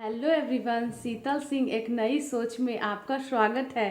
Hello everyone, शीतल सिंह एक नई सोच में आपका स्वागत है।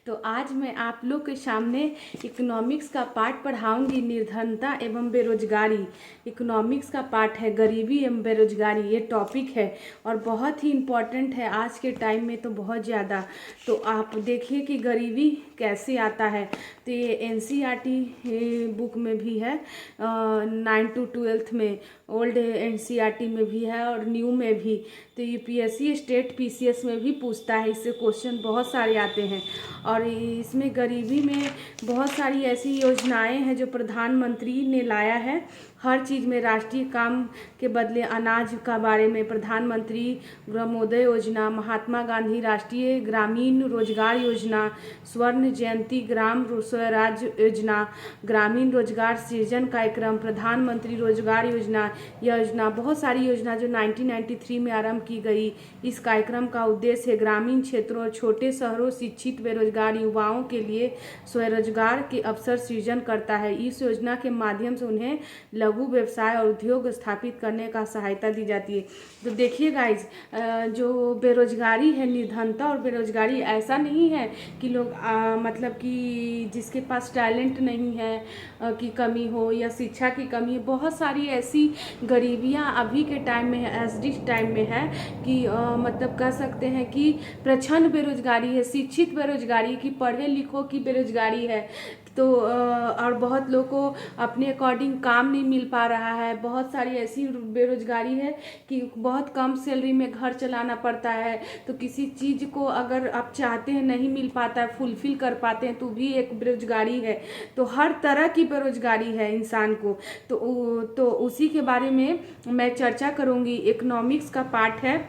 तो आज मैं आप लोग के सामने इकोनॉमिक्स का पार्ट पढ़ाऊंगी, निर्धनता एवं बेरोजगारी। इकोनॉमिक्स का पार्ट है गरीबी एवं बेरोजगारी, ये टॉपिक है और बहुत ही इम्पॉर्टेंट है आज के टाइम में, तो बहुत ज़्यादा। तो आप देखिए कि गरीबी कैसे आता है। तो ये एनसीईआरटी बुक में भी है, 9 to 12 में, ओल्ड एनसीईआरटी में भी है और न्यू में भी। तो यूपीएससी स्टेट पीसीएस में भी पूछता है, इससे क्वेश्चन बहुत सारे आते हैं। और इसमें गरीबी में बहुत सारी ऐसी योजनाएं हैं जो प्रधानमंत्री ने लाया है। हर चीज़ में राष्ट्रीय काम के बदले अनाज का बारे में प्रधानमंत्री ग्रामोदय योजना, महात्मा गांधी राष्ट्रीय ग्रामीण रोजगार योजना, स्वर्ण जयंती ग्राम स्वराज योजना, ग्रामीण रोजगार सृजन कार्यक्रम, प्रधानमंत्री रोजगार योजना बहुत सारी योजना जो 1993 में आरंभ की गई। इस कार्यक्रम का उद्देश्य है ग्रामीण क्षेत्रों और छोटे शहरों शिक्षित बेरोजगार युवाओं के लिए स्वरोजगार के अवसर सृजन करता है। इस योजना के माध्यम से उन्हें लघु व्यवसाय और उद्योग स्थापित करने का सहायता दी जाती है। तो देखिए गाइज, जो बेरोजगारी है, निर्धनता और बेरोजगारी ऐसा नहीं है कि लोग मतलब कि जिसके पास टैलेंट नहीं है की कमी हो या शिक्षा की कमी है। बहुत सारी ऐसी गरीबियां अभी के टाइम में है, एस डी टाइम में है कि मतलब कह सकते हैं कि प्रच्छन्न बेरोजगारी है, शिक्षित बेरोजगारी की, पढ़े लिखों की बेरोजगारी है। तो और बहुत लोगों को अपने अकॉर्डिंग काम नहीं मिल पा रहा है। बहुत सारी ऐसी बेरोजगारी है कि बहुत कम सैलरी में घर चलाना पड़ता है। तो किसी चीज़ को अगर आप चाहते हैं नहीं मिल पाता है, फुलफिल कर पाते हैं, तो भी एक बेरोजगारी है। तो हर तरह की बेरोजगारी है इंसान को। तो उसी के बारे में मैं चर्चा करूँगी। इकोनॉमिक्स का पार्ट है,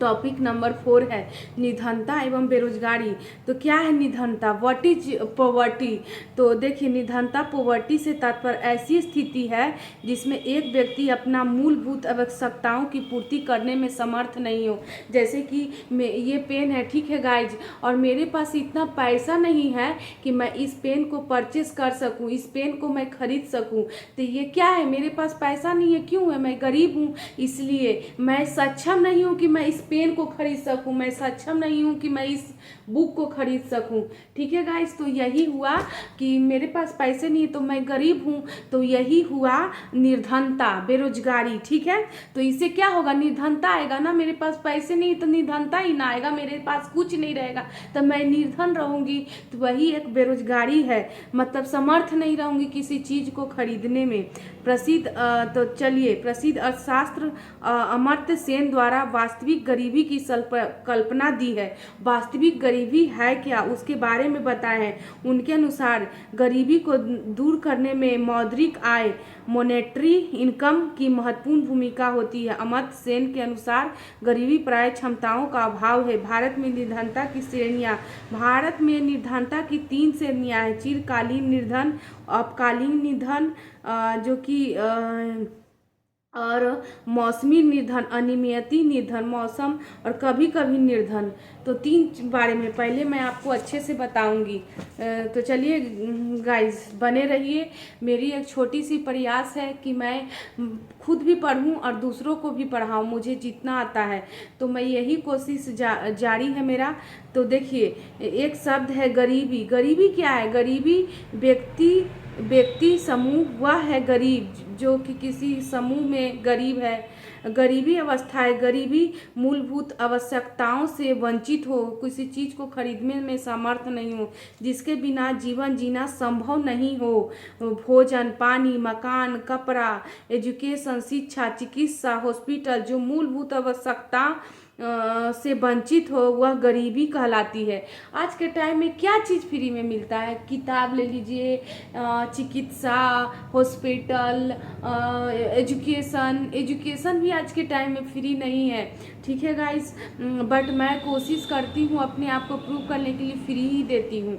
टॉपिक नंबर 4 है निर्धनता एवं बेरोजगारी। तो क्या है निर्धनता? What is poverty? तो देखिए, निर्धनता पॉवर्टी से तात्पर्य ऐसी स्थिति है जिसमें एक व्यक्ति अपना मूलभूत आवश्यकताओं की पूर्ति करने में समर्थ नहीं हो। जैसे कि ये पेन है, ठीक है गाइज, और मेरे पास इतना पैसा नहीं है कि मैं इस पेन को परचेस कर सकूं, इस पेन को मैं खरीद सकूं। तो ये क्या है? मेरे पास पैसा नहीं है, क्यों है? मैं गरीब हूँ, इसलिए मैं सक्षम नहीं हूँ कि मैं इस पेन को खरीद सकूं, मैं सक्षम नहीं हूं कि मैं इस बुक को खरीद सकूं। ठीक है गाइस, तो यही हुआ कि मेरे पास पैसे नहीं है तो मैं गरीब हूं। तो यही हुआ निर्धनता, बेरोजगारी। ठीक है, तो इससे क्या होगा? निर्धनता आएगा ना। मेरे पास पैसे नहीं तो निर्धनता ही ना आएगा, मेरे पास कुछ नहीं रहेगा तो मैं निर्धन रहूंगी। तो वही एक बेरोजगारी है, मतलब समर्थ नहीं रहूंगी किसी चीज को खरीदने में। प्रसिद्ध तो चलिए, प्रसिद्ध अर्थशास्त्र अमर्त्य सेन द्वारा वास्तविक गरीबी की कल्पना दी है। वास्तविक गरीबी है क्या, उसके बारे में बताए हैं। उनके अनुसार गरीबी को दूर करने में मौद्रिक आय, मॉनेटरी इनकम की महत्वपूर्ण भूमिका होती है। अमर्त्य सेन के अनुसार गरीबी प्राय क्षमताओं का अभाव है। भारत में निर्धनता की श्रेणियां, भारत में निर्धनता की 3 श्रेणियां हैं: चिरकालीन निर्धन, अल्पकालीन निर्धन जो कि और मौसमी निर्धन, अनियमित निर्धन, मौसम और कभी कभी निर्धन। तो 3 बारे में पहले मैं आपको अच्छे से बताऊंगी। तो चलिए गाइस, बने रहिए। मेरी एक छोटी सी प्रयास है कि मैं खुद भी पढ़ूं और दूसरों को भी पढ़ाऊं, मुझे जितना आता है। तो मैं यही कोशिश जारी है मेरा। तो देखिए, एक शब्द है गरीबी। गरीबी क्या है? गरीबी व्यक्ति समूह वह है गरीब जो कि किसी समूह में गरीब है। गरीबी अवस्था है, गरीबी मूलभूत आवश्यकताओं से वंचित हो, किसी चीज को खरीदने में समर्थ नहीं हो, जिसके बिना जीवन जीना संभव नहीं हो। भोजन, पानी, मकान, कपड़ा, एजुकेशन, शिक्षा, चिकित्सा, हॉस्पिटल, जो मूलभूत आवश्यकता से वंचित हो, वह गरीबी कहलाती है। आज के टाइम में क्या चीज़ फ्री में मिलता है? किताब ले लीजिए, चिकित्सा, हॉस्पिटल, एजुकेशन भी आज के टाइम में फ्री नहीं है। ठीक है गाइस, बट मैं कोशिश करती हूँ अपने आप को प्रूव करने के लिए फ्री ही देती हूँ।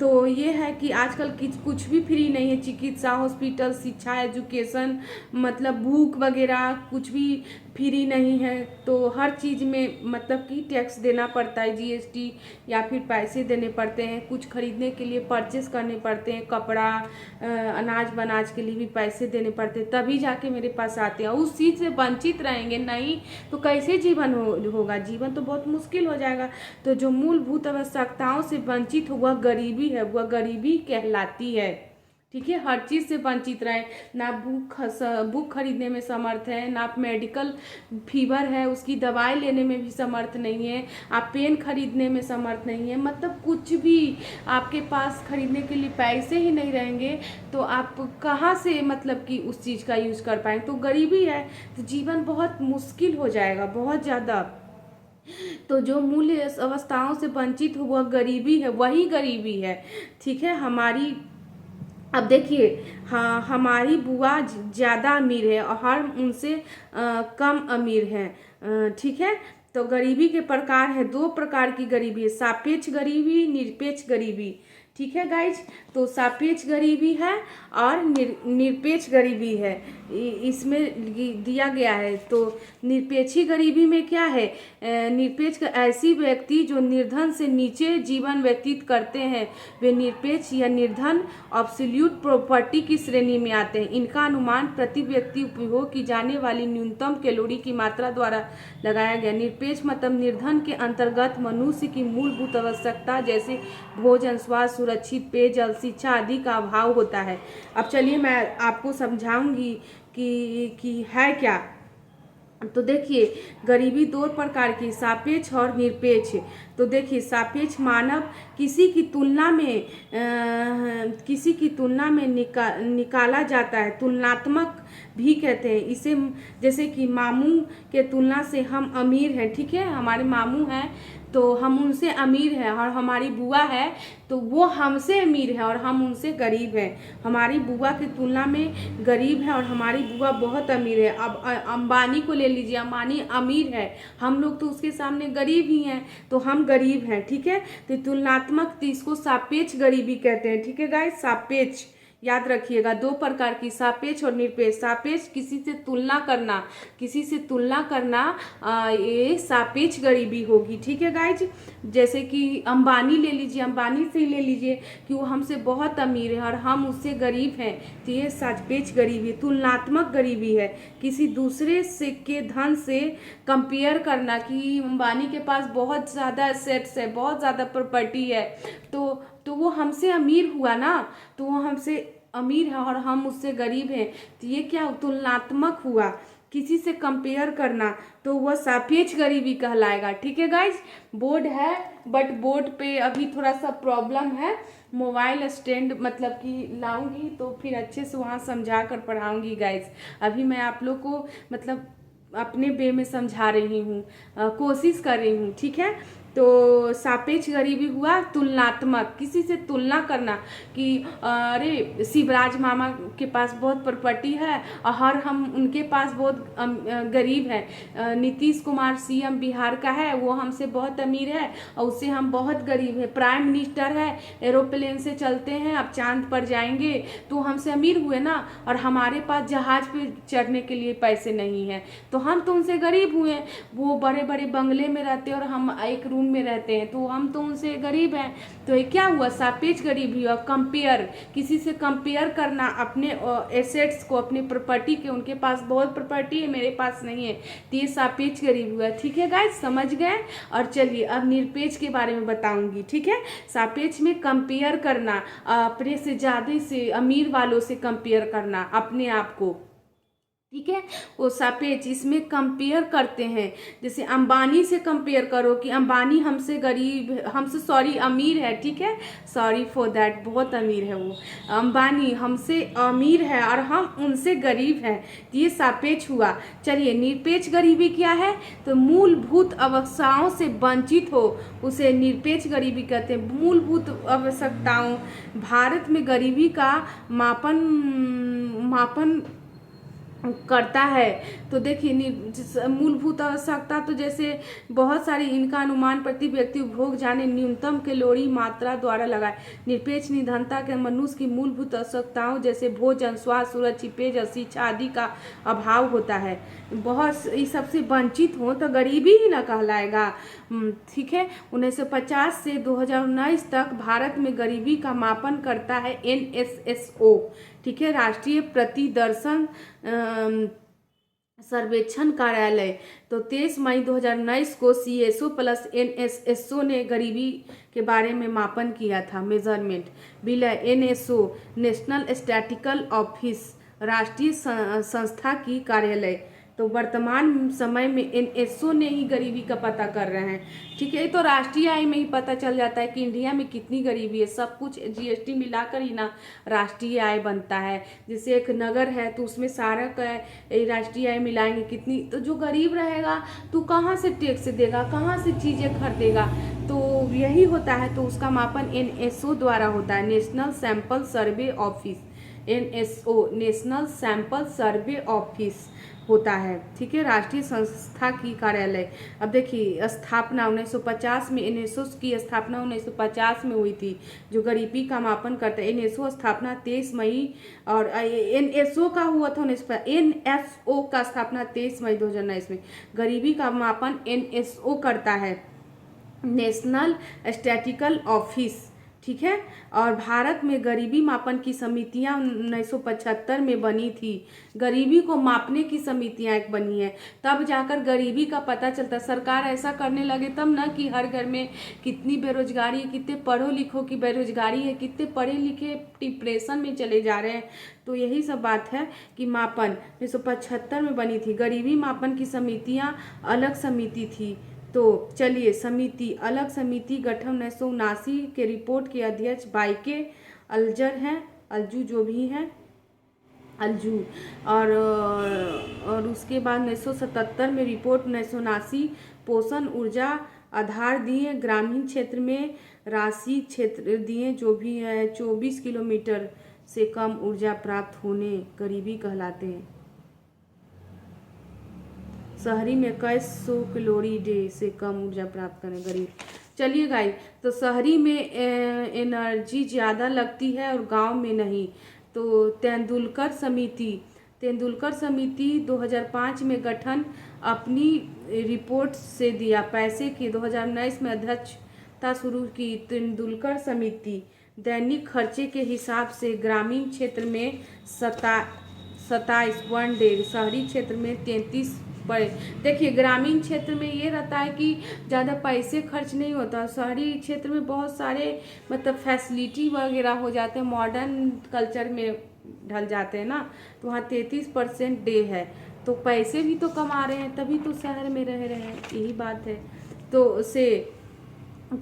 तो ये है कि आजकल कुछ भी फ्री नहीं है। चिकित्सा, हॉस्पिटल, शिक्षा, एजुकेशन, मतलब बुक वगैरह कुछ भी फ्री नहीं है, तो हर चीज़ में मतलब कि टैक्स देना पड़ता है, जीएसटी, या फिर पैसे देने पड़ते हैं, कुछ खरीदने के लिए परचेस करने पड़ते हैं, कपड़ा, अनाज बनाज के लिए भी पैसे देने पड़ते हैं, तभी जाके मेरे पास आते हैं। उस चीज़ से वंचित रहेंगे नहीं तो कैसे जीवन होगा, जीवन तो बहुत मुश्किल हो जाएगा। तो जो मूलभूत आवश्यकताओं से वंचित हुआ गरीबी है, वह गरीबी कहलाती है। ठीक है, हर चीज़ से वंचित रहे, ना बुक खरीदने में समर्थ है, ना मेडिकल फीवर है उसकी दवाई लेने में भी समर्थ नहीं है, आप पेन खरीदने में समर्थ नहीं है, मतलब कुछ भी आपके पास खरीदने के लिए पैसे ही नहीं रहेंगे तो आप कहाँ से मतलब कि उस चीज़ का यूज़ कर पाएंगे। तो गरीबी है तो जीवन बहुत मुश्किल हो जाएगा, बहुत ज़्यादा। तो जो मूल्य अवस्थाओं से वंचित हुआ गरीबी है, वही गरीबी है। ठीक है, हमारी अब देखिए, हाँ, हमारी बुआ ज़्यादा अमीर है और हम उनसे कम अमीर हैं। ठीक है, तो गरीबी के प्रकार है, दो प्रकार की गरीबी है, सापेक्ष गरीबी, निरपेक्ष गरीबी। ठीक है गाइज, तो सापेक्ष गरीबी है और निरपेक्ष गरीबी है, इसमें दिया गया है। तो निरपेक्षी गरीबी में क्या है, निरपेक्ष ऐसी व्यक्ति जो निर्धन से नीचे जीवन व्यतीत करते हैं वे निरपेक्ष या निर्धन एब्सोल्यूट प्रॉपर्टी की श्रेणी में आते हैं। इनका अनुमान प्रति व्यक्ति उपभोग की जाने वाली न्यूनतम कैलोरी की मात्रा द्वारा लगाया गया। निरपेक्ष मतलब निर्धन के अंतर्गत मनुष्य की मूलभूत आवश्यकता जैसे भोजन, स्वास्थ्य, सुरक्षित पेयजल, शिक्षा आदि का अभाव होता है। अब चलिए मैं आपको समझाऊंगी कि है क्या। तो देखिए, गरीबी दो प्रकार की, सापेक्ष और निरपेक्ष। तो देखिए, सापेक्ष मानव किसी की तुलना में निकाला जाता है, तुलनात्मक भी कहते हैं इसे। जैसे कि मामू के तुलना से हम अमीर हैं, ठीक है, हमारे मामू हैं तो हम उनसे अमीर हैं, और हमारी बुआ है तो वो हमसे अमीर है और हम उनसे गरीब हैं। हमारी बुआ की तुलना में गरीब है और हमारी बुआ बहुत अमीर है। अब अंबानी को ले लीजिए, अंबानी अमीर है, हम लोग तो उसके सामने गरीब ही हैं, तो हम गरीब हैं। ठीक है, तो तुलनात्मक, इसको सापेक्ष गरीबी कहते हैं। ठीक है गाइस, सापेक्ष याद रखिएगा, दो प्रकार की, सापेक्ष और निरपेक्ष। सापेक्ष किसी से तुलना करना, ये सापेक्ष गरीबी होगी। ठीक है गाइज, जैसे कि अंबानी ले लीजिए, अंबानी से ले लीजिए कि वो हमसे बहुत अमीर है और हम उससे गरीब हैं, तो ये सापेक्ष गरीबी। तुलनात्मक गरीबी है किसी दूसरे से के धन से कंपेयर करना, कि अंबानी के पास बहुत ज़्यादा एसेट्स है, बहुत ज़्यादा प्रॉपर्टी है, तो वो हमसे अमीर हुआ ना, तो वो हमसे अमीर है और हम उससे गरीब हैं, तो ये क्या तुलनात्मक हुआ, किसी से कंपेयर करना, तो वह सापेक्ष गरीबी कहलाएगा। ठीक है गाइज, बोर्ड है बट बोर्ड पे अभी थोड़ा सा प्रॉब्लम है, मोबाइल स्टैंड मतलब कि लाऊंगी तो फिर अच्छे से वहाँ समझा कर पढ़ाऊंगी गाइज। अभी मैं आप लोग को मतलब अपने वे में समझा रही हूँ, कोशिश कर रही हूँ। ठीक है, तो सापेक्ष गरीबी हुआ तुलनात्मक, किसी से तुलना करना कि अरे शिवराज मामा के पास बहुत प्रॉपर्टी है और हम उनके पास बहुत गरीब हैं। नीतीश कुमार सीएम बिहार का है, वो हमसे बहुत अमीर है और उससे हम बहुत गरीब है। प्राइम मिनिस्टर है, एरोप्लेन से चलते हैं, अब चांद पर जाएंगे, तो हमसे अमीर हुए ना, और हमारे पास जहाज पे चढ़ने के लिए पैसे नहीं है, तो हम तो उनसे गरीब हुए। वो बड़े बड़े बंगले में रहते और हम एक रूम में रहते हैं, तो हम तो उनसे गरीब हैं। तो ये क्या हुआ, सापेक्ष गरीबी हुआ। कंपेयर, किसी से कंपेयर करना अपने एसेट्स को, अपनी प्रॉपर्टी के, उनके पास बहुत प्रॉपर्टी है, मेरे पास नहीं है, तो ये सापेक्ष गरीबी हुआ। ठीक है गाइस, समझ गए। और चलिए अब निरपेक्ष के बारे में बताऊंगी। ठीक है, सापेक्ष में कंपेयर करना, अपने से ज़्यादा से अमीर वालों से कंपेयर करना अपने आप को। ठीक है, वो सापेक्ष, इसमें कंपेयर करते हैं। जैसे अंबानी से कंपेयर करो कि अंबानी हमसे गरीब, हमसे अमीर है। ठीक है, सॉरी फॉर दैट, बहुत अमीर है वो, अंबानी हमसे अमीर है और हम उनसे गरीब हैं, तो ये सापेक्ष हुआ। चलिए, निरपेक्ष गरीबी क्या है, तो मूलभूत आवश्यकताओं से वंचित हो उसे निरपेक्ष गरीबी कहते हैं। मूलभूत आवश्यकताओं, भारत में गरीबी का मापन करता है। तो देखिए मूलभूत आवश्यकता तो जैसे बहुत सारी इनका अनुमान प्रति व्यक्ति उपभोग जाने न्यूनतम कैलोरी मात्रा द्वारा लगाए। निरपेक्ष निधनता के मनुष्य की मूलभूत आवश्यकताओं जैसे भोजन, स्वास्थ्य, सुरक्षित पेयजल, शिक्षा आदि का अभाव होता है। बहुत इस सबसे वंचित हो तो गरीबी ही ना कहलाएगा। ठीक है। 1950 से 2019 तक भारत में गरीबी का मापन करता है NSSO। ठीक है, राष्ट्रीय प्रतिदर्शन सर्वेक्षण कार्यालय। तो 23 मई 2019 को CSO प्लस NSSO ने गरीबी के बारे में मापन किया था, मेजरमेंट। विलय NSO नेशनल स्टैटिस्टिकल ऑफिस राष्ट्रीय संस्था की कार्यालय। तो वर्तमान समय में NSO ने ही गरीबी का पता कर रहे हैं। ठीक है, तो राष्ट्रीय आय में ही पता चल जाता है कि इंडिया में कितनी गरीबी है। सब कुछ GST मिलाकर ही ना राष्ट्रीय आय बनता है। जैसे एक नगर है तो उसमें सारा राष्ट्रीय आय मिलाएंगे कितनी, तो जो गरीब रहेगा तो कहाँ से टैक्स देगा, कहाँ से चीज़ें खरीदेगा। तो यही होता है। तो उसका मापन NSO द्वारा होता है, national sample survey office. NSO national sample survey office होता है। ठीक है, राष्ट्रीय संस्था की कार्यालय। अब देखिए स्थापना 1950 में, NSO की स्थापना 1950 में हुई थी, जो गरीबी का मापन करता है। NSO स्थापना 23 मई और NSO का हुआ था NSO का स्थापना 23 मई 2019 में। गरीबी का मापन NSO करता है, नेशनल स्टैटिस्टिकल ऑफिस। ठीक है, और भारत में गरीबी मापन की समितियां 1975 में बनी थी। गरीबी को मापने की समितियां एक बनी है, तब जाकर गरीबी का पता चलता। सरकार ऐसा करने लगे तब ना कि हर घर में कितनी बेरोजगारी है, कितने पढ़ो लिखो की बेरोजगारी है, कितने पढ़े लिखे डिप्रेशन में चले जा रहे हैं। तो यही सब बात है कि मापन 1975 में बनी थी। गरीबी मापन की समितियां अलग समिति थी। तो चलिए समिति, अलग समिति गठन 1979 के रिपोर्ट के अध्यक्ष बाइके अल्जर हैं, अल्जू जो भी हैं, अल्जू। और उसके बाद 1977 में रिपोर्ट 1979 पोषण ऊर्जा आधार दिए, ग्रामीण क्षेत्र में राशि क्षेत्र दिए, जो भी है 24 किलोमीटर से कम ऊर्जा प्राप्त होने गरीबी कहलाते हैं। शहरी में कई 100 कैलोरी डे से कम ऊर्जा प्राप्त करें गरीब। चलिए गाइस, तो शहरी में एनर्जी ज़्यादा लगती है और गांव में नहीं। तो तेंदुलकर समिति 2005 में गठन अपनी रिपोर्ट से दिया। पैसे की 2019 में अध्यक्षता शुरू की तेंदुलकर समिति। दैनिक खर्चे के हिसाब से ग्रामीण क्षेत्र में 27 वन डे, शहरी क्षेत्र में 33 पर। देखिए ग्रामीण क्षेत्र में ये रहता है कि ज़्यादा पैसे खर्च नहीं होता। शहरी क्षेत्र में बहुत सारे मतलब फैसिलिटी वगैरह हो जाते हैं, मॉडर्न कल्चर में ढल जाते हैं ना। तो वहाँ 33% डे है, तो पैसे भी तो कमा रहे हैं, तभी तो शहर में रह रहे हैं, यही बात है। तो उसे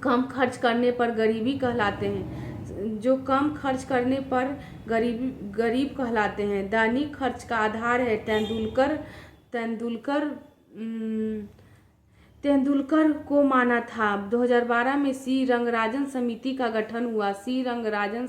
कम खर्च करने पर गरीबी कहलाते हैं। जो कम खर्च करने पर गरीब कहलाते हैं। दैनिक खर्च का आधार है तेंदुलकर को माना था। 2012 में सी रंगराजन समिति का गठन हुआ। सी रंगराजन